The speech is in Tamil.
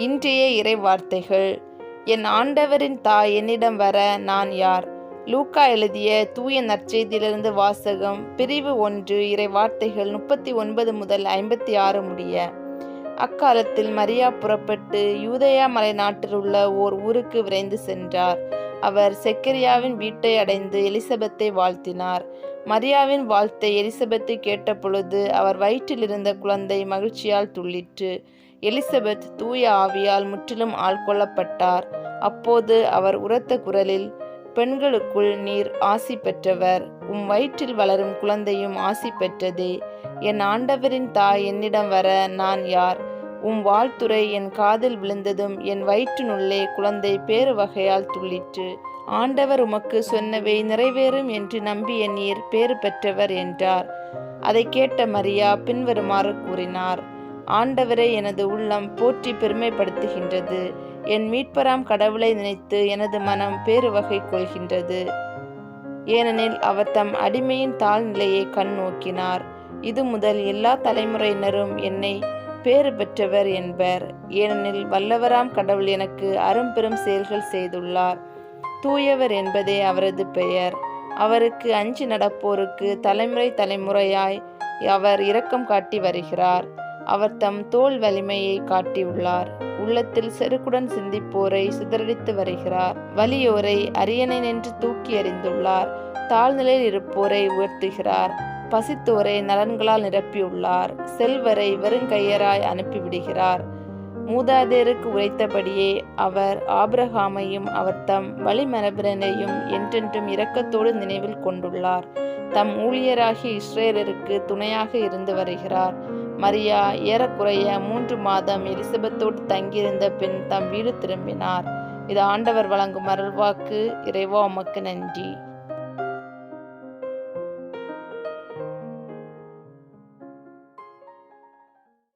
இன்றைய இறை வார்த்தைகள். என் ஆண்டவரின் தாய் என்னிடம் வர நான் யார்? லூக்கா எழுதிய தூய நற்செய்தியிலிருந்து வாசகம். பிரிவு 1. இறை வார்த்தைகள் 39 முதல் 56 முடிய. அக்காலத்தில் மரியா புறப்பட்டு யூதேயா மலை நாட்டில் உள்ள ஓர் ஊருக்கு விரைந்து சென்றார். அவர் செக்கரியாவின் வீட்டை அடைந்து எலிசபெத்தை வாழ்த்தினார். மரியாவின் வாழ்த்தை எலிசபெத்து கேட்டபொழுது அவர் வயிற்றில் இருந்த குழந்தை மகிழ்ச்சியால் துள்ளிற்று. எலிசபெத் தூய ஆவியால் முற்றிலும் ஆள்கொள்ளப்பட்டார். அப்போது அவர் உரத்த குரலில், பெண்களுக்குள் நீர் ஆசி பெற்றவர், உம் வயிற்றில் வளரும் குழந்தையும் ஆசி பெற்றதே. என் ஆண்டவரின் தாய் என்னிடம் வர நான் யார்? உம் வாழ்த்துரை என் காதில் விழுந்ததும் என் வயிற்றினுள்ளே குழந்தை பேறு வகையால் துள்ளிற்று. ஆண்டவர் உமக்கு சொன்னவை நிறைவேறும் என்று நம்பிய நீர் பேறு பெற்றவர் என்றார். அதை கேட்ட மரியா பின்வருமாறு கூறினார்: ஆண்டவரை எனது உள்ளம் போற்றி பெருமைப்படுத்துகின்றது. என் மீட்பராம் கடவுளை நினைத்து எனது மனம் பேறு வகை கொள்கின்றது. ஏனெனில் அவர் தம் அடிமையின் தாழ்நிலையை கண் நோக்கினார். இது முதல் எல்லா தலைமுறையினரும் என்னை பேறு பெற்றவர் என்பர். ஏனெனில் வல்லவராம் கடவுள் எனக்கு அரும்பெரும் செயல்கள் செய்துள்ளார். தூயவர் என்பதே அவரது பெயர். அவருக்கு அஞ்சி நடப்போருக்கு தலைமுறை தலைமுறையாய் அவர் இரக்கம் காட்டி வருகிறார். அவர் தம் தோள் வலிமையை காட்டியுள்ளார். உள்ளத்தில் செருக்குடன் சிந்திப்போரை சிதறடித்து வருகிறார். வலியோரை அரியணை நின்று தூக்கி எறிந்துள்ளார். தாழ்நிலையில் இருப்போரை உயர்த்துகிறார். பசித்தோரை நலன்களால் நிரப்பியுள்ளார். செல்வரை வெறுங்கையராய் அனுப்பிவிடுகிறார். மூதாதையருக்கு உரைத்தபடியே அவர் ஆபிரகாமையும் அவர் தம் வழிமரபினரையும் என்றென்றும் இரக்கத்தோடு நினைவில் கொண்டுள்ளார். தம் ஊழியராகிய இஸ்ரேலருக்கு துணையாக இருந்து வருகிறார். மரியா ஏறக்குறைய 3 மாதம் எலிசபெத்தோடு தங்கியிருந்த பின் தம் வீடு திரும்பினார். இது ஆண்டவர் வழங்கும் அருள்வாக்கு. இறைவா உமக்கு நன்றி.